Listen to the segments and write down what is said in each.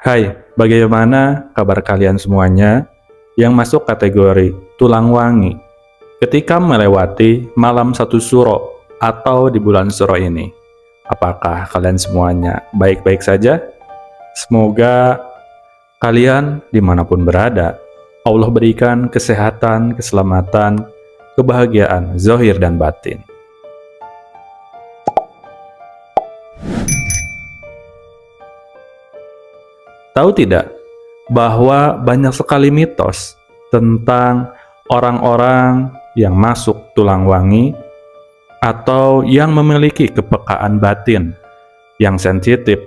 Hai, bagaimana kabar kalian semuanya yang masuk kategori tulang wangi ketika melewati malam satu suro atau di bulan suro ini? Apakah kalian semuanya baik-baik saja? Semoga kalian dimanapun berada, Allah berikan kesehatan, keselamatan, kebahagiaan, zahir dan batin. Tahu tidak bahwa banyak sekali mitos tentang orang-orang yang masuk tulang wangi atau yang memiliki kepekaan batin yang sensitif,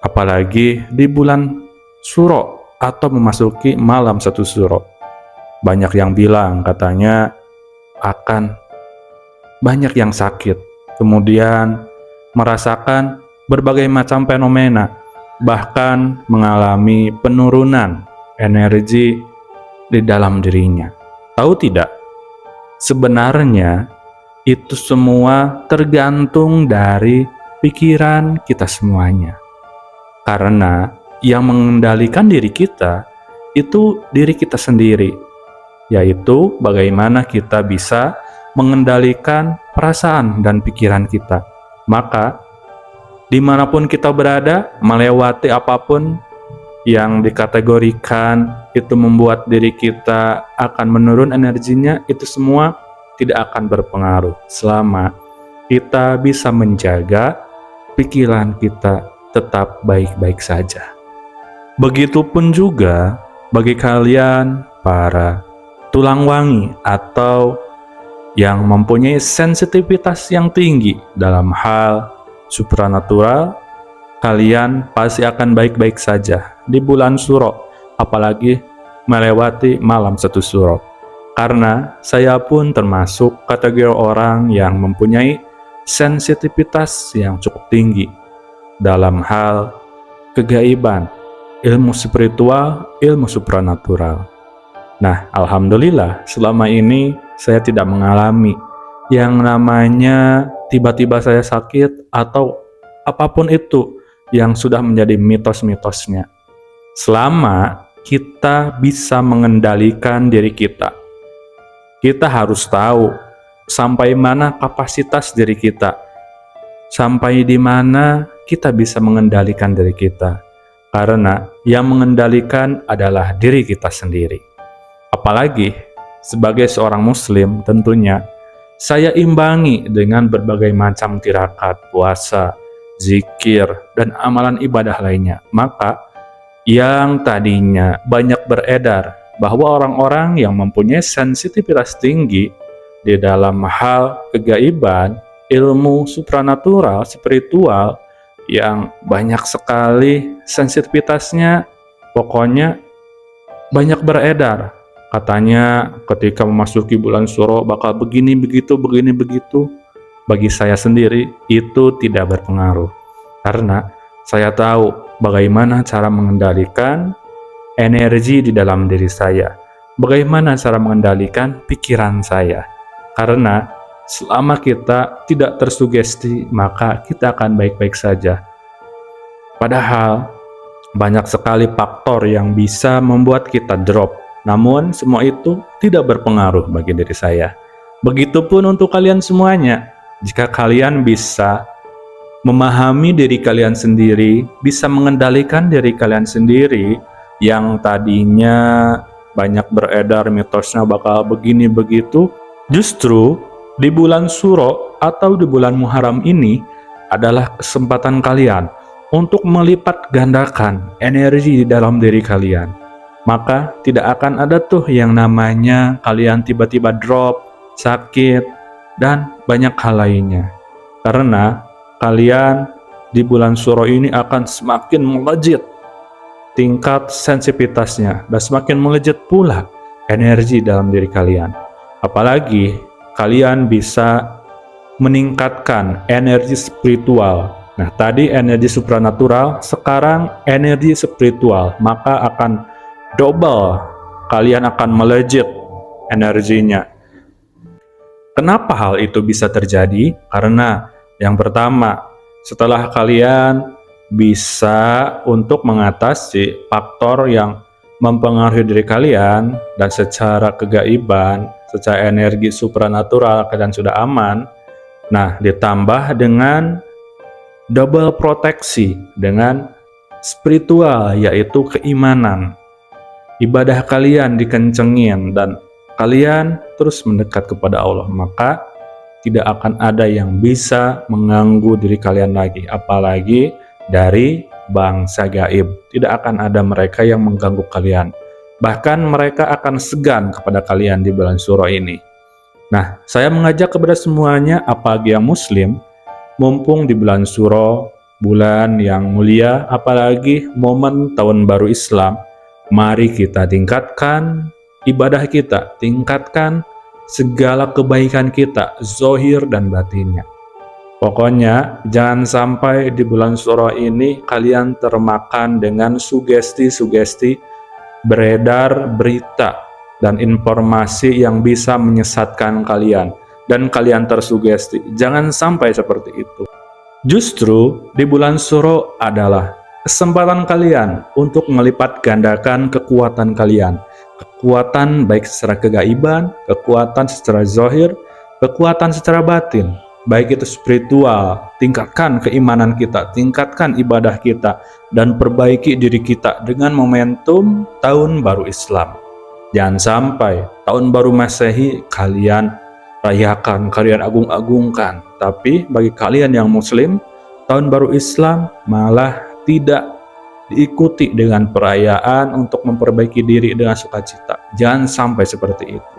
apalagi di bulan suro atau memasuki malam satu suro. Banyak yang bilang katanya akan banyak yang sakit, kemudian merasakan berbagai macam fenomena, bahkan mengalami penurunan energi di dalam dirinya. Tahu tidak? Sebenarnya itu semua tergantung dari pikiran kita semuanya. Karena yang mengendalikan diri kita itu diri kita sendiri, yaitu bagaimana kita bisa mengendalikan perasaan dan pikiran kita. Maka dimanapun kita berada, melewati apapun yang dikategorikan itu membuat diri kita akan menurun energinya, itu semua tidak akan berpengaruh selama kita bisa menjaga pikiran kita tetap baik-baik saja. Begitupun juga bagi kalian para tulang wangi atau yang mempunyai sensitivitas yang tinggi dalam hal supranatural, kalian pasti akan baik-baik saja di bulan suro, apalagi melewati malam satu suro. Karena saya pun termasuk kategori orang yang mempunyai sensitivitas yang cukup tinggi dalam hal kegaiban, ilmu spiritual, ilmu supranatural. Nah, alhamdulillah selama ini saya tidak mengalami yang namanya tiba-tiba saya sakit atau apapun itu yang sudah menjadi mitos-mitosnya. Selama kita bisa mengendalikan diri kita, kita harus tahu sampai mana kapasitas diri kita, sampai di mana kita bisa mengendalikan diri kita. Karena yang mengendalikan adalah diri kita sendiri. Apalagi sebagai seorang muslim tentunya saya imbangi dengan berbagai macam tirakat, puasa, zikir, dan amalan ibadah lainnya. Maka yang tadinya banyak beredar bahwa orang-orang yang mempunyai sensitivitas tinggi di dalam hal kegaiban, ilmu supranatural, spiritual, yang banyak sekali sensitivitasnya, pokoknya banyak beredar. Katanya ketika memasuki bulan suro bakal begini begitu. Bagi saya sendiri itu tidak berpengaruh. Karena saya tahu bagaimana cara mengendalikan energi di dalam diri saya. Bagaimana cara mengendalikan pikiran saya. Karena selama kita tidak tersugesti, maka kita akan baik-baik saja. Padahal banyak sekali faktor yang bisa membuat kita drop. Namun semua itu tidak berpengaruh bagi diri saya. Begitupun untuk kalian semuanya. Jika kalian bisa memahami diri kalian sendiri, bisa mengendalikan diri kalian sendiri, yang tadinya banyak beredar mitosnya bakal begini begitu, justru di bulan suro atau di bulan Muharram ini adalah kesempatan kalian untuk melipat gandakan energi di dalam diri kalian. Maka tidak akan ada tuh yang namanya kalian tiba-tiba drop, sakit, dan banyak hal lainnya. Karena kalian di bulan suro ini akan semakin melejit tingkat sensitivitasnya dan semakin melejit pula energi dalam diri kalian. Apalagi kalian bisa meningkatkan energi spiritual. Nah, tadi energi supranatural, sekarang energi spiritual, maka akan double, kalian akan melejit energinya. Kenapa hal itu bisa terjadi? Karena yang pertama, setelah kalian bisa untuk mengatasi faktor yang mempengaruhi diri kalian, dan secara kegaiban, secara energi supranatural kalian sudah aman. Nah, ditambah dengan double proteksi dengan spiritual, yaitu keimanan. Ibadah kalian dikencengin dan kalian terus mendekat kepada Allah, maka tidak akan ada yang bisa mengganggu diri kalian lagi, apalagi dari bangsa gaib. Tidak akan ada mereka yang mengganggu kalian. Bahkan mereka akan segan kepada kalian di bulan Syuro ini. Nah, saya mengajak kepada semuanya, apalagi yang muslim, mumpung di bulan Syuro, bulan yang mulia, apalagi momen tahun baru Islam, mari kita tingkatkan ibadah kita, tingkatkan segala kebaikan kita, zohir dan batinnya. Pokoknya jangan sampai di bulan Syuro ini kalian termakan dengan sugesti-sugesti, beredar berita dan informasi yang bisa menyesatkan kalian dan kalian tersugesti. Jangan sampai seperti itu. Justru di bulan Syuro adalah kesempatan kalian untuk melipat gandakan kekuatan kalian. Kekuatan baik secara kegaiban, kekuatan secara zahir, kekuatan secara batin. Baik itu spiritual, tingkatkan keimanan kita, tingkatkan ibadah kita, dan perbaiki diri kita dengan momentum Tahun Baru Islam. Jangan sampai Tahun Baru Masehi kalian rayakan, kalian agung-agungkan. Tapi bagi kalian yang muslim, Tahun Baru Islam malah tidak diikuti dengan perayaan untuk memperbaiki diri dengan sukacita. Jangan sampai seperti itu.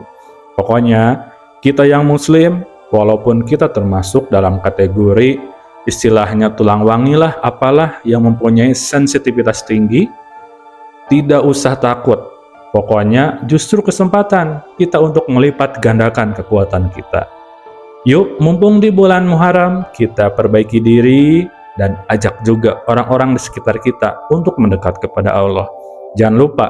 Pokoknya kita yang muslim, walaupun kita termasuk dalam kategori istilahnya tulang wangi lah, apalah, yang mempunyai sensitivitas tinggi, tidak usah takut. Pokoknya justru kesempatan kita untuk melipat gandakan kekuatan kita. Yuk, mumpung di bulan Muharram, kita perbaiki diri dan ajak juga orang-orang di sekitar kita untuk mendekat kepada Allah. Jangan lupa,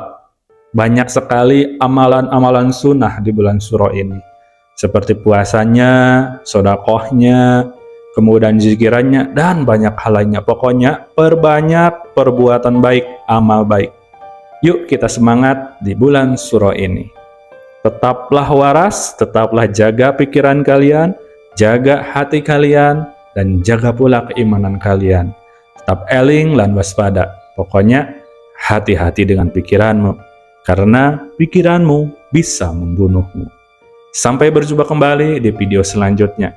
banyak sekali amalan-amalan sunnah di bulan Syuro ini. Seperti puasanya, sodakohnya, kemudian zikirannya, dan banyak hal lainnya. Pokoknya perbanyak perbuatan baik, amal baik. Yuk kita semangat di bulan Syuro ini. Tetaplah waras, tetaplah jaga pikiran kalian, jaga hati kalian, dan jaga pula keimanan kalian. Tetap eling lan waspada. Pokoknya hati-hati dengan pikiranmu, karena pikiranmu bisa membunuhmu. Sampai berjumpa kembali di video selanjutnya.